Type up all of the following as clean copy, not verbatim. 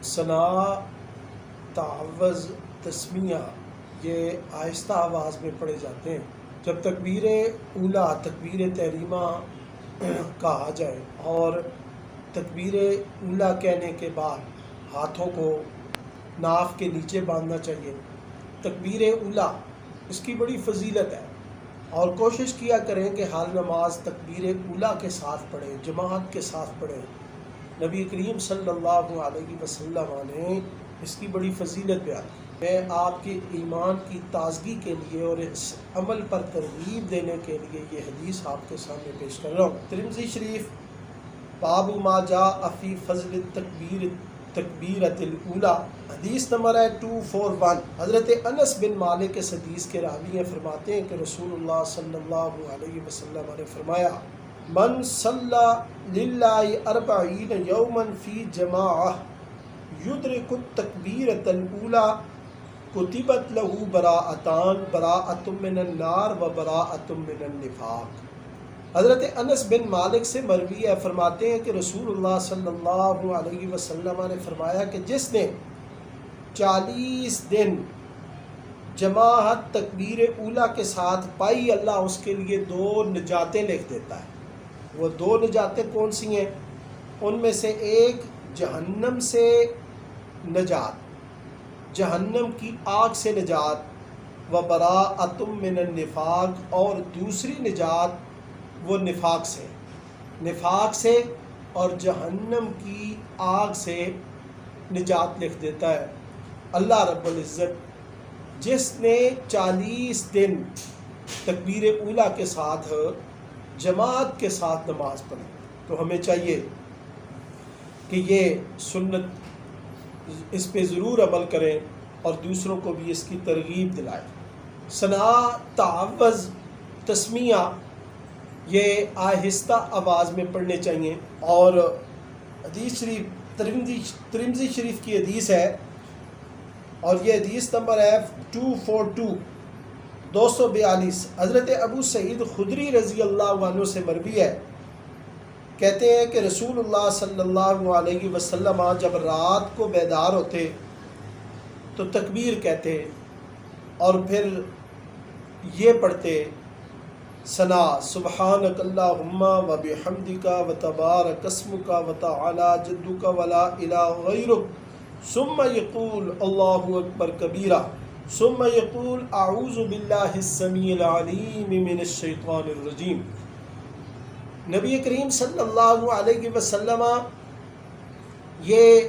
sanaa, tawauiz, tasmia یہ آہستہ آواز میں پڑھے جاتے ہیں۔ جب تکبیر اولا تکبیر تحریمہ کہا جائے اور تکبیر اولا کہنے کے بعد ہاتھوں کو ناف کے نیچے باندھنا چاہیے۔ تکبیر اولا اس کی بڑی فضیلت ہے اور کوشش کیا کریں کہ حال نماز تکبیر اولا کے ساتھ پڑھیں، جماعت کے ساتھ پڑھیں۔ نبی کریم صلی اللہ علیہ وسلم نے اس کی بڑی فضیلت بیان کی۔ میں آپ کے ایمان کی تازگی کے لیے اور اس عمل پر ترغیب دینے کے لیے یہ حدیث آپ کے سامنے پیش کر رہا ہوں۔ ترمذی شریف باب ما جاء فی فضل تکبیرۃ الاولی، حدیث نمبر ہے 241۔ حضرت انس بن مالک اس حدیث کے راوی ہیں، فرماتے ہیں کہ رسول اللہ صلی اللہ علیہ وسلم نے فرمایا من صلی للہ 40 یوما فی جماعہ یدرک التکبیرۃ الاولی کتبت لہ براءتان، براءۃ من النار و براءۃ من النفاق۔ حضرت انس بن مالک سے مروی ہے، فرماتے ہیں کہ رسول اللہ صلی اللہ علیہ وسلم نے فرمایا کہ جس نے 40 دن جماعت تکبیر اولا کے ساتھ پائی، اللہ اس کے لیے 2 نجاتیں لکھ دیتا ہے۔ وہ 2 نجاتیں کون سی ہیں؟ ان میں سے ایک جہنم سے نجات، جہنم کی آگ سے نجات، و براءۃ من النفاق، اور دوسری نجات وہ نفاق سے اور جہنم کی آگ سے نجات لکھ دیتا ہے۔ اللہ رب العزت جس نے 40 دن تکبیر اولا کے ساتھ جماعت کے ساتھ نماز پڑھی، تو ہمیں چاہیے کہ یہ سنت اس پہ ضرور عمل کریں اور دوسروں کو بھی اس کی ترغیب دلائیں۔ sanaa، تawauiz، tasmia یہ آہستہ آواز میں پڑھنے چاہیے، اور حدیث شریف ترمذی شریف کی حدیث ہے، اور یہ حدیث نمبر ہے 242۔ حضرت ابو سعید خدری رضی اللہ عنہ سے مروی ہے، کہتے ہیں کہ رسول اللہ صلی اللہ علیہ وسلم جب رات کو بیدار ہوتے تو تکبیر کہتے اور پھر یہ پڑھتے ثنا سبحانک اللہم و بحمدک و تبارک اسمک و تعالی جدک ولا الہ غیرک، ثم یقول اللہ اکبر کبیرہ، ثم یقول اعوذ باللہ السمیع العلیم من الشیطان الرجیم۔ نبی کریم صلی اللہ علیہ وسلم یہ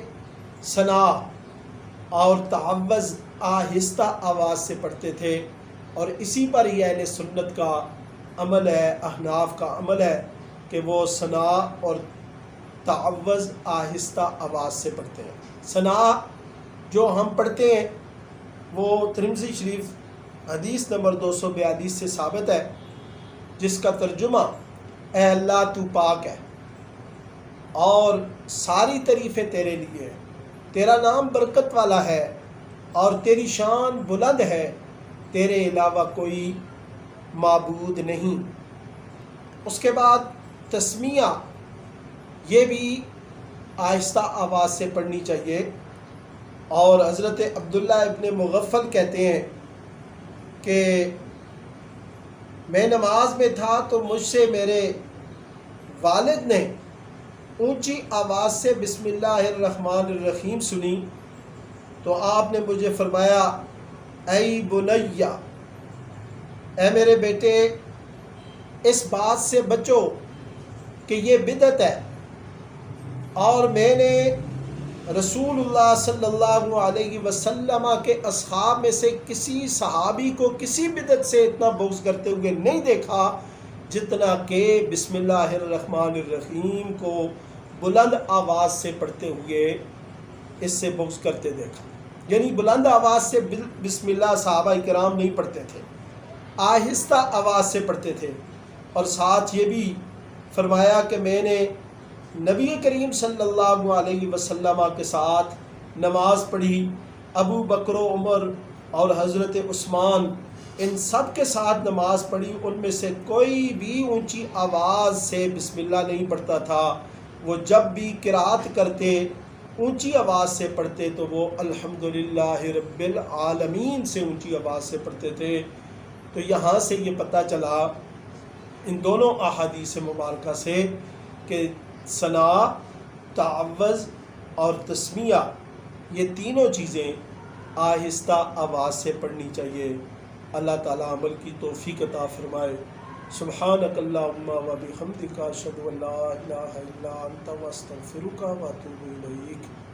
ثنا اور تawauiz آہستہ آواز سے پڑھتے تھے، اور اسی پر ہی اہل سنت کا عمل ہے، احناف کا عمل ہے کہ وہ ثنا اور تawauiz آہستہ آواز سے پڑھتے ہیں۔ ثنا جو ہم پڑھتے ہیں وہ ترمذی شریف حدیث نمبر 242 سے ثابت ہے، جس کا ترجمہ اے اللہ تو پاک ہے اور ساری تعریفیں تیرے لیے ہیں، تیرا نام برکت والا ہے اور تیری شان بلند ہے، تیرے علاوہ کوئی معبود نہیں۔ اس کے بعد تسمیہ، یہ بھی آہستہ آواز سے پڑھنی چاہیے، اور حضرت عبداللہ ابن مغفل کہتے ہیں کہ میں نماز میں تھا تو مجھ سے میرے والد نے اونچی آواز سے بسم اللہ الرحمن الرحیم سنی، تو آپ نے مجھے فرمایا اے بنیا، اے میرے بیٹے، اس بات سے بچو کہ یہ بدعت ہے، اور میں نے رسول اللہ صلی اللہ علیہ وسلم کے اصحاب میں سے کسی صحابی کو کسی بدعت سے اتنا بغض کرتے ہوئے نہیں دیکھا جتنا کہ بسم اللہ الرحمن الرحیم کو بلند آواز سے پڑھتے ہوئے اس سے بغض کرتے دیکھا۔ یعنی بلند آواز سے بسم اللہ صحابہ کرام نہیں پڑھتے تھے، آہستہ آواز سے پڑھتے تھے، اور ساتھ یہ بھی فرمایا کہ میں نے نبی کریم صلی اللہ علیہ وسلم کے ساتھ نماز پڑھی، ابو بکر و عمر اور حضرت عثمان، ان سب کے ساتھ نماز پڑھی، ان میں سے کوئی بھی اونچی آواز سے بسم اللہ نہیں پڑھتا تھا۔ وہ جب بھی قرات کرتے اونچی آواز سے پڑھتے تو وہ الحمدللہ رب العالمین سے اونچی آواز سے پڑھتے تھے۔ تو یہاں سے یہ پتہ چلا ان دونوں احادیث مبارکہ سے کہ ثناء، تعوذ اور تسمیہ یہ تینوں چیزیں آہستہ آواز سے پڑھنی چاہیے۔ اللہ تعالیٰ عمل کی توفیق عطا فرمائے۔ سبحانک اللہم و بحمدک، اشہد ان لا الہ الا انت، واستغفرک واتوب الیک۔